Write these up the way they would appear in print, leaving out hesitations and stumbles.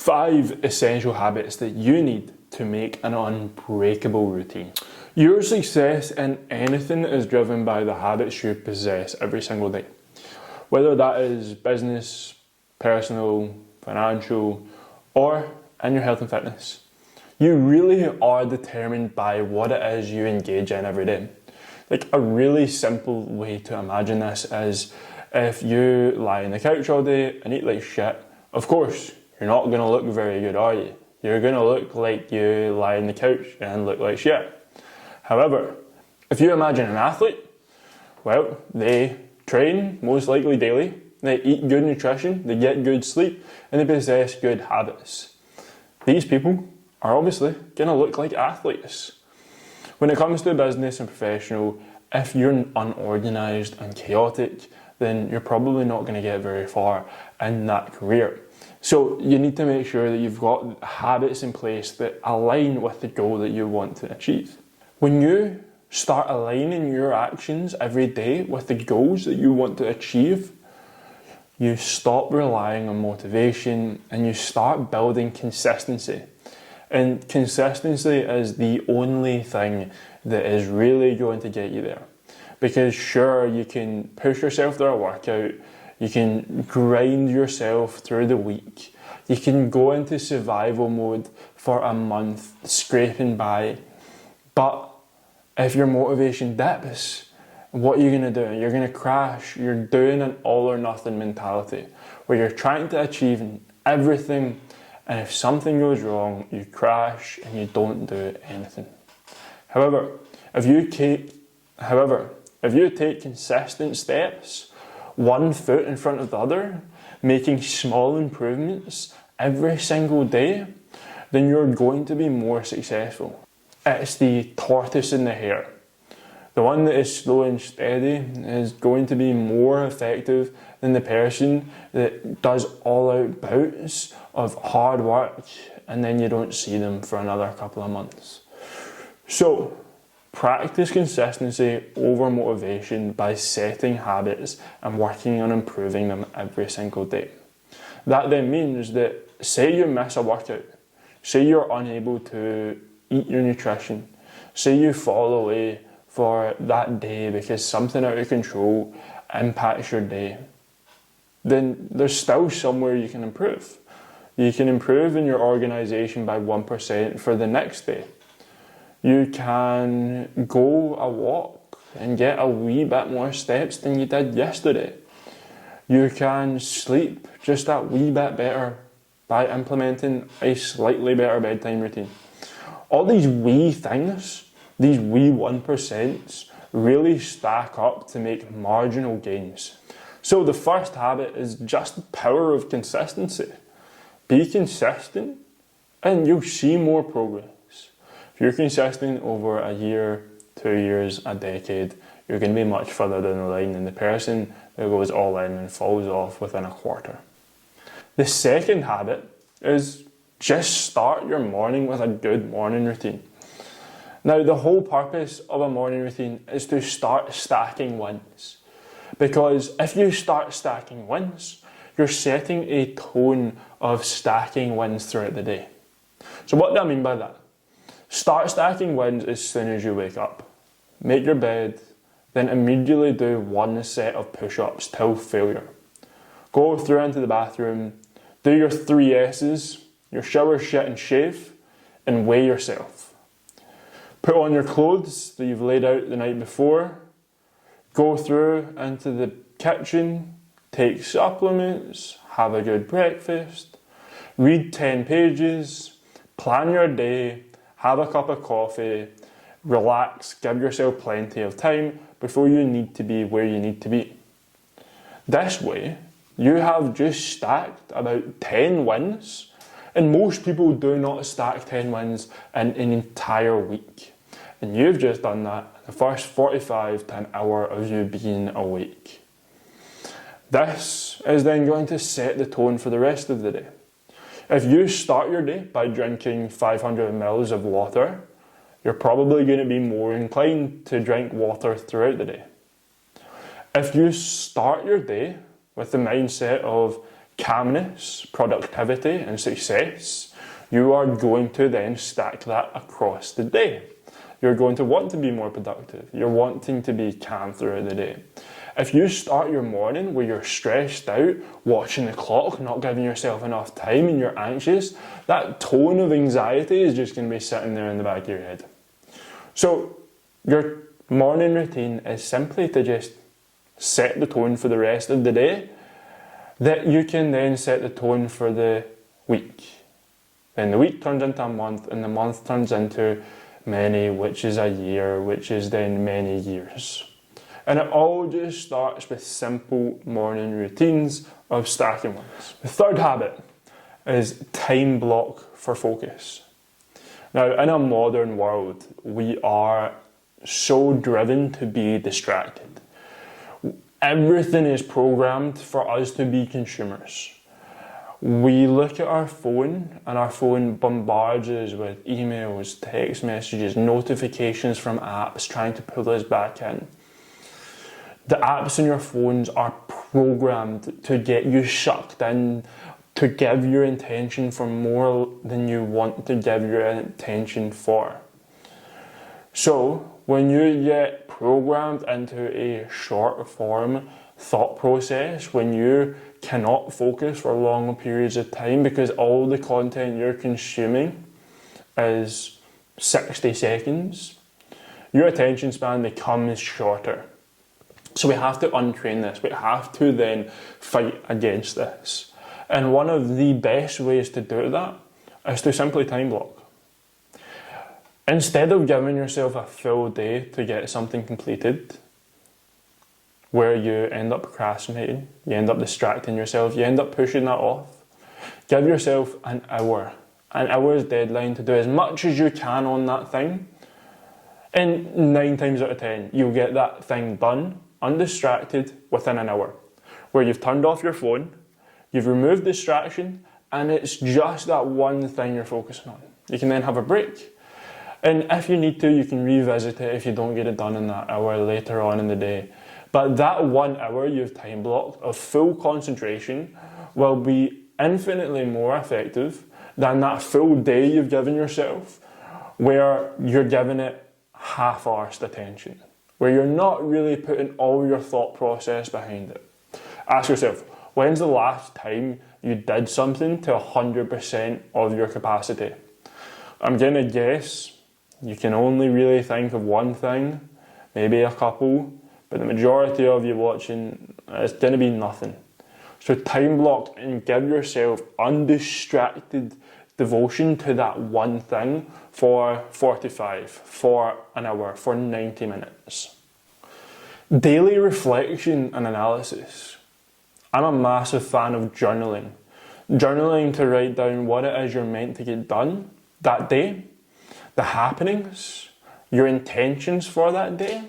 5 essential habits that you need to make an unbreakable routine. Your success in anything is driven by the habits you possess every single day. Whether that is business, personal, financial, or in your health and fitness. You really are determined by what it is you engage in every day. Like a really simple way to imagine this is if you lie on the couch all day and eat like shit, of course, you're not going to look very good, are you? You're going to look like you lie on the couch and look like shit. However, if you imagine an athlete, well, they train most likely daily, they eat good nutrition, they get good sleep, and they possess good habits. These people are obviously going to look like athletes. When it comes to business and professional, if you're unorganized and chaotic, then you're probably not going to get very far in that career. So you need to make sure that you've got habits in place that align with the goal that you want to achieve. When you start aligning your actions every day with the goals that you want to achieve, you stop relying on motivation and you start building consistency. And consistency is the only thing that is really going to get you there. Because sure, you can push yourself through a workout, you can grind yourself through the week, you can go into survival mode for a month, scraping by. But if your motivation dips, what are you going to do? You're going to crash. You're doing an all or nothing mentality where you're trying to achieve everything, and if something goes wrong, you crash and you don't do anything. However, if you take consistent steps, one foot in front of the other, making small improvements every single day, then you're going to be more successful. It's the tortoise and the hare. The one that is slow and steady is going to be more effective than the person that does all-out bouts of hard work and then you don't see them for another couple of months. So, practice consistency over motivation by setting habits and working on improving them every single day. That then means that say you miss a workout, say you're unable to eat your nutrition, say you fall away for that day because something out of control impacts your day, then there's still somewhere you can improve. You can improve in your organisation by 1% for the next day. You can go a walk and get a wee bit more steps than you did yesterday. You can sleep just a wee bit better by implementing a slightly better bedtime routine. All these wee things, these wee 1%, really stack up to make marginal gains. So the first habit is just the power of consistency. Be consistent and you'll see more progress. If you're consistent over a year, 2 years, a decade, you're going to be much further down the line than the person who goes all in and falls off within a quarter. The second habit is just start your morning with a good morning routine. Now, the whole purpose of a morning routine is to start stacking wins. Because if you start stacking wins, you're setting a tone of stacking wins throughout the day. So what do I mean by that? Start stacking wins as soon as you wake up. Make your bed, then immediately do one set of push-ups till failure. Go through into the bathroom, do your 3 S's, your shower, shit and shave, and weigh yourself. Put on your clothes that you've laid out the night before, go through into the kitchen, take supplements, have a good breakfast, read 10 pages, plan your day, have a cup of coffee, relax, give yourself plenty of time before you need to be where you need to be. This way, you have just stacked about 10 wins, and most people do not stack 10 wins in an entire week. And you've just done that in the first 45 to an hour of you being awake. This is then going to set the tone for the rest of the day. If you start your day by drinking 500 ml of water, you're probably going to be more inclined to drink water throughout the day. If you start your day with the mindset of calmness, productivity, and success, you are going to then stack that across the day. You're going to want to be more productive. You're wanting to be calm throughout the day. If you start your morning where you're stressed out, watching the clock, not giving yourself enough time, and you're anxious, that tone of anxiety is just going to be sitting there in the back of your head. So your morning routine is simply to just set the tone for the rest of the day, that you can then set the tone for the week. Then the week turns into a month, and the month turns into many, which is a year, which is then many years. And it all just starts with simple morning routines of stacking ones. The third habit is time block for focus. Now, in a modern world, we are so driven to be distracted. Everything is programmed for us to be consumers. We look at our phone, and our phone bombards us with emails, text messages, notifications from apps trying to pull us back in. The apps on your phones are programmed to get you sucked in, to give your attention for more than you want to give your attention for. So, when you get programmed into a short form thought process, when you cannot focus for long periods of time because all the content you're consuming is 60 seconds, your attention span becomes shorter. So we have to untrain this. We have to then fight against this. And one of the best ways to do that is to simply time block. Instead of giving yourself a full day to get something completed, where you end up procrastinating, you end up distracting yourself, you end up pushing that off, give yourself an hour's deadline to do as much as you can on that thing. And 9 times out of 10, you'll get that thing done, undistracted, within an hour. Where you've turned off your phone, you've removed distraction, and it's just that one thing you're focusing on. You can then have a break. And if you need to, you can revisit it if you don't get it done in that hour later on in the day. But that 1 hour you've time blocked of full concentration will be infinitely more effective than that full day you've given yourself, where you're giving it half-arsed attention, where you're not really putting all your thought process behind it. Ask yourself, when's the last time you did something to 100% of your capacity? I'm going to guess you can only really think of one thing, maybe a couple, but the majority of you watching, it's going to be nothing. So time block and give yourself undistracted devotion to that one thing for 45, for an hour, for 90 minutes. Daily reflection and analysis. I'm a massive fan of journaling. Journaling to write down what it is you're meant to get done that day, the happenings, your intentions for that day,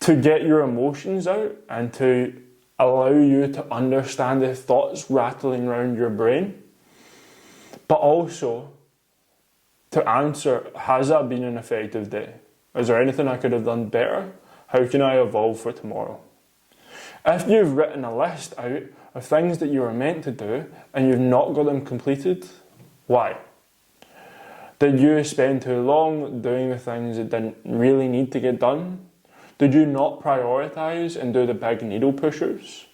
to get your emotions out and to allow you to understand the thoughts rattling around your brain, but also to answer, has that been an effective day? Is there anything I could have done better? How can I evolve for tomorrow? If you've written a list out of things that you were meant to do and you've not got them completed, why? Did you spend too long doing the things that didn't really need to get done? Did you not prioritise and do the big needle pushers?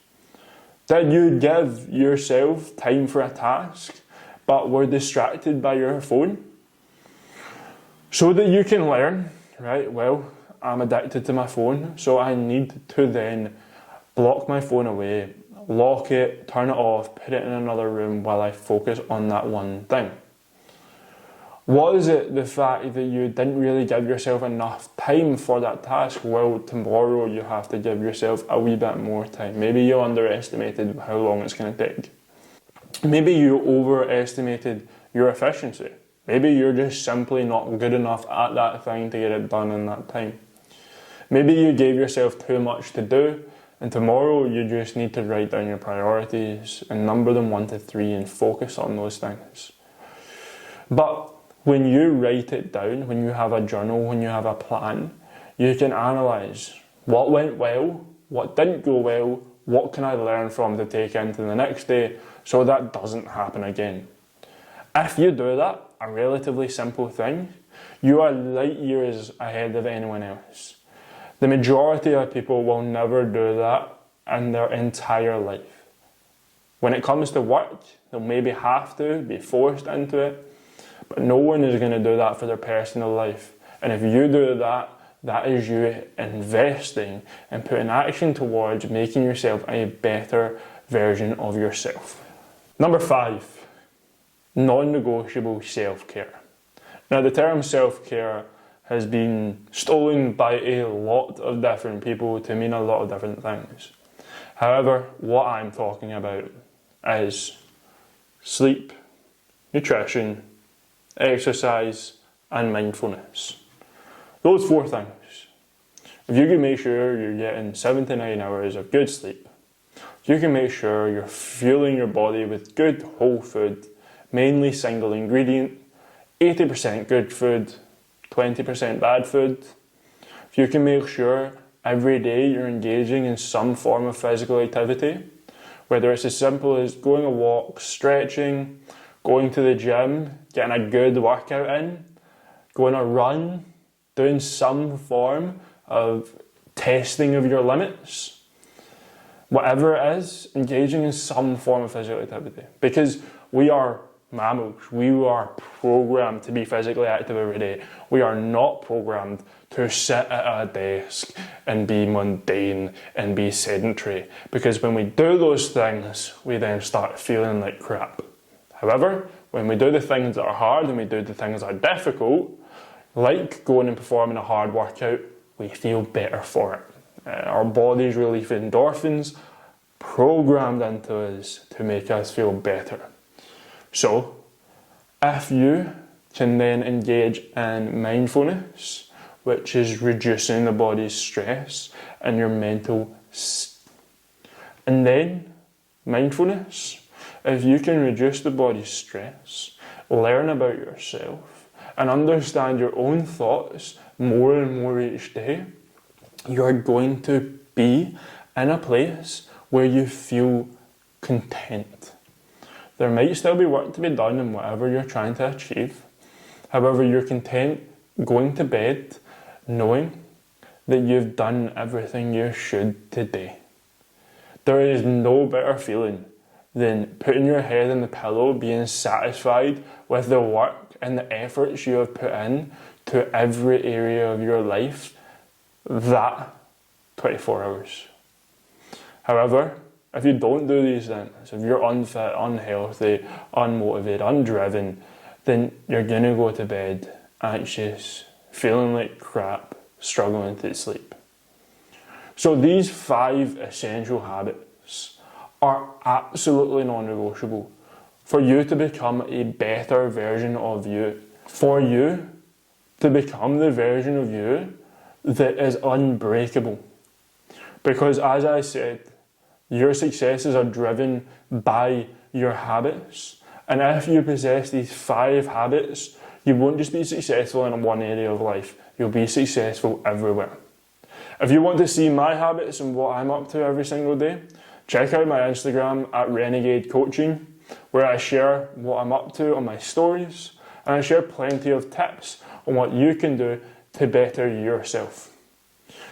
Did you give yourself time for a task but were distracted by your phone? So that you can learn, right, well, I'm addicted to my phone, so I need to then block my phone away, lock it, turn it off, put it in another room while I focus on that one thing. Was it the fact that you didn't really give yourself enough time for that task? Well, tomorrow you have to give yourself a wee bit more time. Maybe you underestimated how long it's going to take. Maybe you overestimated your efficiency. Maybe you're just simply not good enough at that thing to get it done in that time. Maybe you gave yourself too much to do, and tomorrow you just need to write down your priorities and number them 1 to 3 and focus on those things. But when you write it down, when you have a journal, when you have a plan, you can analyse what went well, what didn't go well, what can I learn from to take into the next day so that doesn't happen again? If you do that, a relatively simple thing, you are light years ahead of anyone else. The majority of people will never do that in their entire life. When it comes to work, they'll maybe have to be forced into it, but no one is going to do that for their personal life. And if you do that, that is you investing and putting action towards making yourself a better version of yourself. Number 5, non-negotiable self-care. Now, the term self-care has been stolen by a lot of different people to mean a lot of different things. However, what I'm talking about is sleep, nutrition, exercise, and mindfulness. Those 4 things. If you can make sure you're getting 7 to 9 hours of good sleep, you can make sure you're fueling your body with good whole food, mainly single ingredient, 80% good food, 20% bad food. If you can make sure every day you're engaging in some form of physical activity, whether it's as simple as going a walk, stretching, going to the gym, getting a good workout in, going a run, doing some form of testing of your limits, whatever it is, engaging in some form of physical activity. Because we are mammals, we are programmed to be physically active every day. We are not programmed to sit at a desk and be mundane and be sedentary. Because when we do those things, we then start feeling like crap. However, when we do the things that are hard and we do the things that are difficult, like going and performing a hard workout, we feel better for it. Our bodies release endorphins programmed into us to make us feel better. So, if you can then engage in mindfulness, which is reducing the body's stress and your mental and then mindfulness, if you can reduce the body's stress, learn about yourself, and understand your own thoughts more and more each day, you are going to be in a place where you feel content. There might still be work to be done in whatever you're trying to achieve. However, you're content going to bed knowing that you've done everything you should today. There is no better feeling than putting your head in the pillow, being satisfied with the work and the efforts you have put in to every area of your life that 24 hours. However, if you don't do these things, if you're unfit, unhealthy, unmotivated, undriven, then you're going to go to bed anxious, feeling like crap, struggling to sleep. So these 5 essential habits are absolutely non-negotiable for you to become a better version of you, for you to become the version of you that is unbreakable. Because as I said, your successes are driven by your habits. And if you possess these 5 habits, you won't just be successful in one area of life, you'll be successful everywhere. If you want to see my habits and what I'm up to every single day, check out my Instagram at Renegade Coaching, where I share what I'm up to on my stories, and I share plenty of tips on what you can do to better yourself.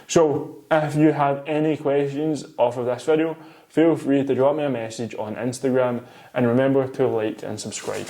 So, if you have any questions off of this video, feel free to drop me a message on Instagram, and remember to like and subscribe.